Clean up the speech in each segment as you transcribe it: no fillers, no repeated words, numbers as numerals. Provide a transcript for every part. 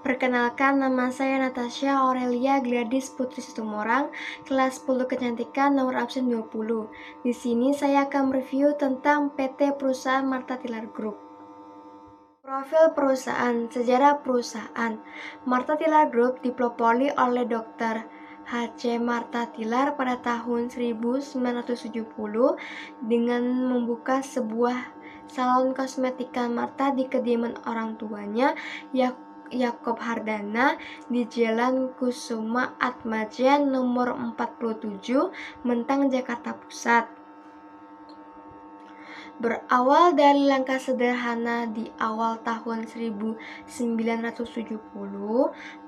Perkenalkan, nama saya Natasha Aurelia Gladys Putri Situmorang, kelas 10 Kecantikan nomor absen 20. Di sini saya akan mereview tentang PT Perusahaan Martha Tilar Group. Profil perusahaan, sejarah perusahaan. Martha Tilar Group dipelopori oleh Dr. H.C. Martha Tilar pada tahun 1970 dengan membuka sebuah salon kosmetika Martha di kediaman orang tuanya, Yakob Hardana, di Jalan Kusuma Atmaja nomor 47, Menteng, Jakarta Pusat. Berawal dari langkah sederhana di awal tahun 1970,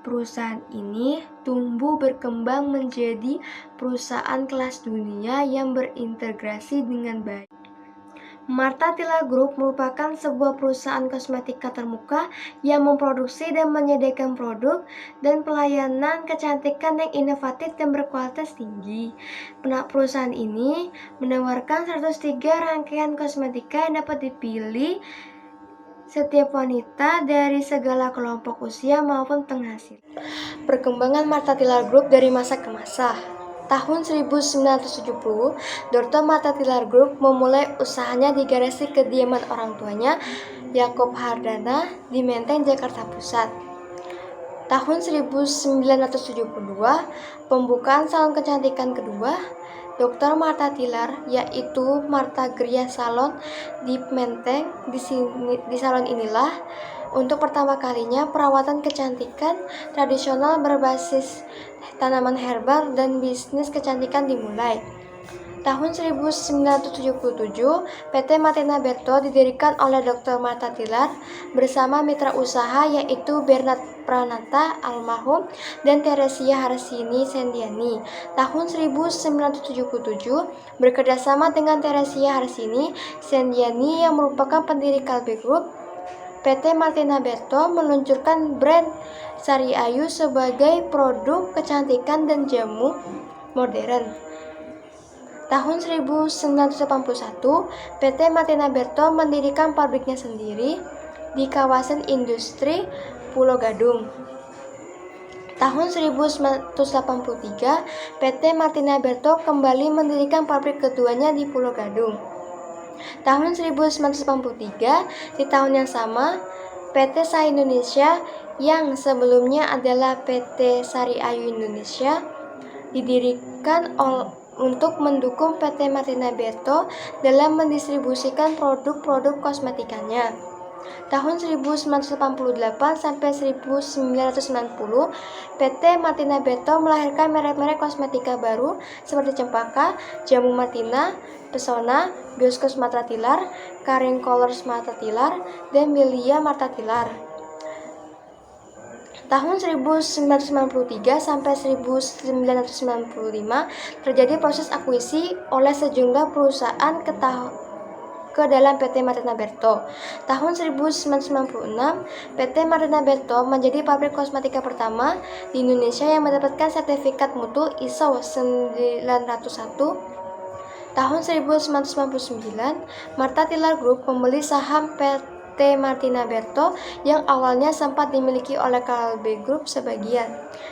perusahaan ini tumbuh berkembang menjadi perusahaan kelas dunia yang berintegrasi dengan baik. Martha Tilar Group merupakan sebuah perusahaan kosmetika termuka yang memproduksi dan menyediakan produk dan pelayanan kecantikan yang inovatif dan berkualitas tinggi. Perusahaan ini menawarkan 103 rangkaian kosmetika yang dapat dipilih setiap wanita dari segala kelompok usia maupun penghasil. Perkembangan Martha Tilar Group dari masa ke masa. Tahun 1970, Dr. Martha Tilar Group memulai usahanya di garasi kediaman orang tuanya, Yakob Hardana, di Menteng, Jakarta Pusat. Tahun 1972, pembukaan salon kecantikan kedua, Dr. Martha Tilar, yaitu Martha Gria Salon di Menteng. Di salon inilah untuk pertama kalinya perawatan kecantikan tradisional berbasis tanaman herbal dan bisnis kecantikan dimulai. Tahun 1977, PT Martina Berto didirikan oleh Dr. Martha Tilar bersama mitra usaha yaitu Bernard Pranata almarhum dan Teresia Harsini Sendiani. Tahun 1977, bekerjasama dengan Teresia Harsini Sendiani yang merupakan pendiri Kalbe Group, PT Martina Berto meluncurkan brand Sari Ayu sebagai produk kecantikan dan jamu modern. Tahun 1981, PT Martina Berto mendirikan pabriknya sendiri di kawasan industri Pulau Gadung. Tahun 1983, PT Martina Berto kembali mendirikan pabrik keduanya di Pulau Gadung. Tahun 1983, di tahun yang sama, PT Sai Indonesia yang sebelumnya adalah PT Sari Ayu Indonesia didirikan untuk mendukung PT Martina Berto dalam mendistribusikan produk-produk kosmetikanya. Tahun 1988 sampai 1990, PT Martina Berto melahirkan merek-merek kosmetika baru seperti Cempaka, Jamu Martina, Pesona, Bioskos Martha Tilar, Karing Colors Martha Tilar, dan Milia Martha Tilar. Tahun 1993 sampai 1995 terjadi proses akuisisi oleh sejumlah perusahaan ke dalam PT Martina Berto. Tahun 1996, PT Martina Berto menjadi pabrik kosmetika pertama di Indonesia yang mendapatkan sertifikat mutu ISO 901. Tahun 1999, Martha Tilar Group membeli saham PT Martina Berto yang awalnya sempat dimiliki oleh Kalbe Group sebagian,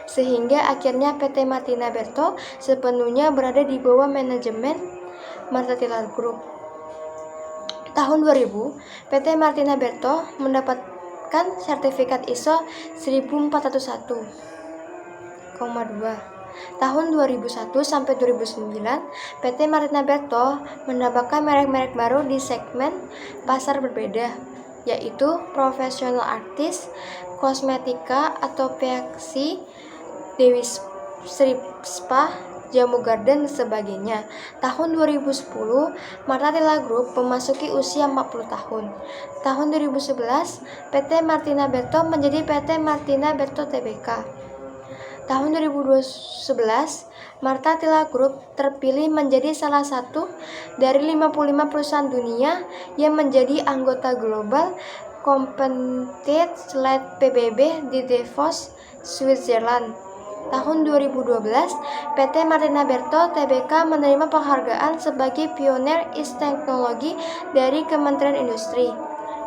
sehingga akhirnya PT Martina Berto sepenuhnya berada di bawah manajemen Martha Tilar Group. Tahun 2000, PT Martina Berto mendapatkan sertifikat ISO 14001,2. Tahun 2001 sampai 2009, PT Martina Berto menambahkan merek-merek baru di segmen pasar berbeda, yaitu Professional Artist, Kosmetika atau PXC, Dewi Spa, Jamu Garden, dan sebagainya. Tahun 2010, Martha Tilar Group memasuki usia 40 tahun. Tahun 2011, PT Martina Berto menjadi PT Martina Berto Tbk. Tahun 2011, Martha Tilar Group terpilih menjadi salah satu dari 55 perusahaan dunia yang menjadi anggota Global Competitive Slide PBB di Davos, Switzerland. Tahun 2012, PT Martina Berto Tbk menerima penghargaan sebagai Pioneer East Technology dari Kementerian Industri.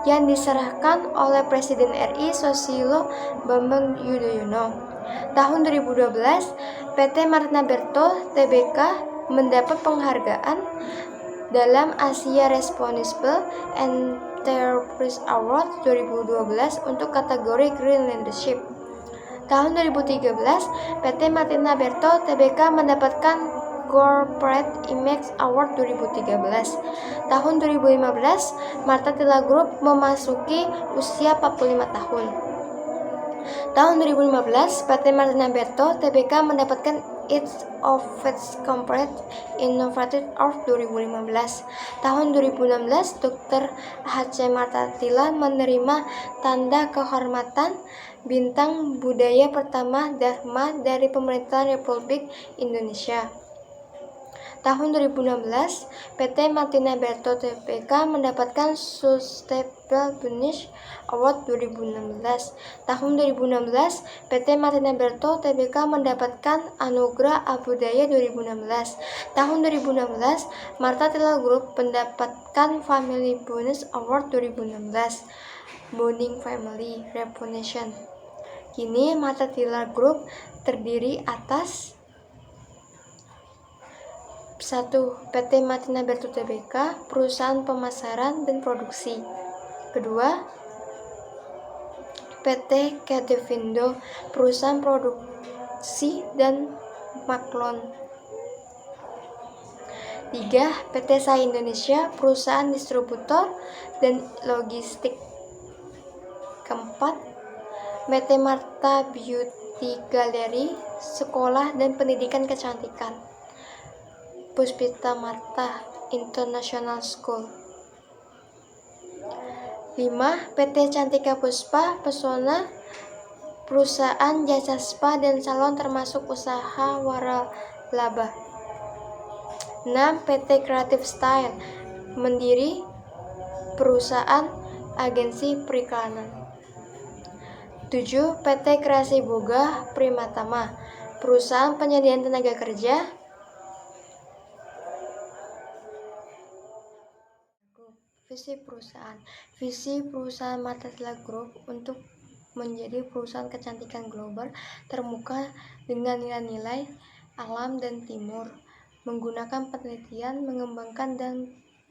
yang diserahkan oleh Presiden RI Susilo Bambang Yudhoyono. Tahun 2012, PT Martina Berto Tbk mendapat penghargaan dalam Asia Responsible Enterprise Award 2012 untuk kategori Green Leadership. Tahun 2013, PT Martina Berto Tbk mendapatkan Corporate Image Award 2013. Tahun 2015, Martha Tila Group memasuki usia 45 tahun. Tahun 2015, PT Martina Berto Tbk mendapatkan Its of Its Corporate Innovative Award 2015. Tahun 2016, Dr. H.C. Martha Tila menerima tanda kehormatan Bintang Budaya Pertama Dharma dari Pemerintahan Republik Indonesia. Tahun 2016, PT Martina Berto Tbk mendapatkan Sustainable Business Award 2016. Tahun 2016, PT Martina Berto Tbk mendapatkan Anugerah Abudaya 2016. Tahun 2016, Martha Tila Group mendapatkan Family Bonus Award 2016. Bonding Family Reputation. Kini Martha Tila Group terdiri atas 1. PT Martina Berto Tbk, perusahaan pemasaran dan produksi. Kedua, PT Cadevindo, perusahaan produksi dan maklon. 3. PT Sai Indonesia, perusahaan distributor dan logistik. Keempat, PT Martha Beauty Gallery, sekolah dan pendidikan kecantikan. Puspita Martha International School. 5. PT Cantika Puspa Pesona, perusahaan jasa spa dan salon termasuk usaha waralaba. 6. PT Creative Style Mandiri, perusahaan agensi periklanan. 7. PT Kreasi Boga Primatama, perusahaan penyediaan tenaga kerja. Visi perusahaan Martha Tila Group untuk menjadi perusahaan kecantikan global termuka dengan nilai-nilai alam dan timur, menggunakan penelitian, mengembangkan dan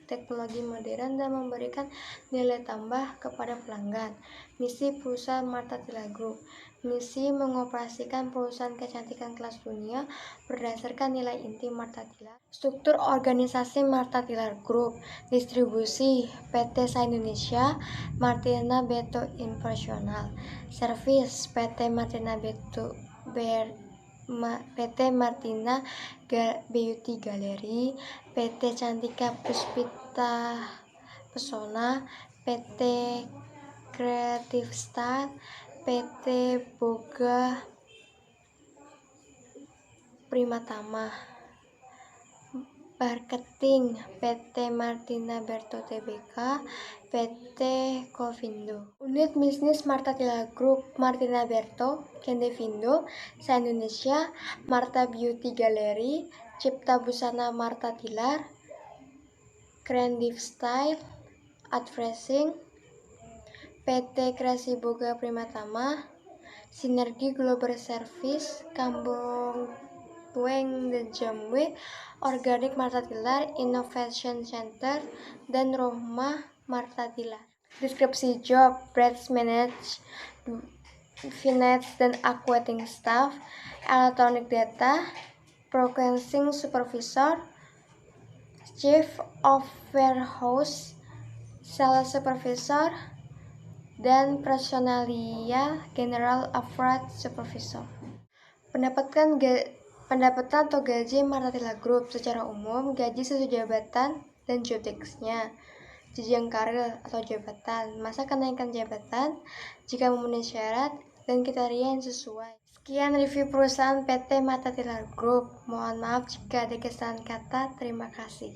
teknologi modern dan memberikan nilai tambah kepada pelanggan. Misi perusahaan Martha Tila Group. Misi mengoperasikan perusahaan kecantikan kelas dunia berdasarkan nilai inti Martha Tila. Struktur organisasi Martha Tila Group. Distribusi PT Sai Indonesia, Martina Berto International. Service PT Martina Berto PT Martina Beauty Gallery, PT Cantika Puspita Pesona, PT Creative Style, PT Boga Primatama. Marketing PT Martina Berto Tbk, PT Covindo. Unit bisnis Martha Tila Group, Martina Berto, Cadevindo, Sai Indonesia, Martha Beauty Gallery, Cipta Busana Martha Tilar, Creative Style, Advertising, PT Kreasi Boga Primatama, Sinergi Global Service, Kampung Tueng dan Jamwe, Organik Martha Tilar, Innovation Center, dan Rohmah Martha Tilar. Deskripsi job, branch manage, finance dan accounting staff, electronic data, processing supervisor, chief of warehouse, sales supervisor, dan personalia general affairs supervisor. Pendapatan atau gaji Martha Tila Group secara umum, gaji sesuai jabatan dan job desk-nya, jenjang karir atau jabatan, masa kenaikan jabatan jika memenuhi syarat dan kriteria yang sesuai. Sekian review perusahaan PT Martha Tila Group. Mohon maaf jika ada kesalahan kata. Terima kasih.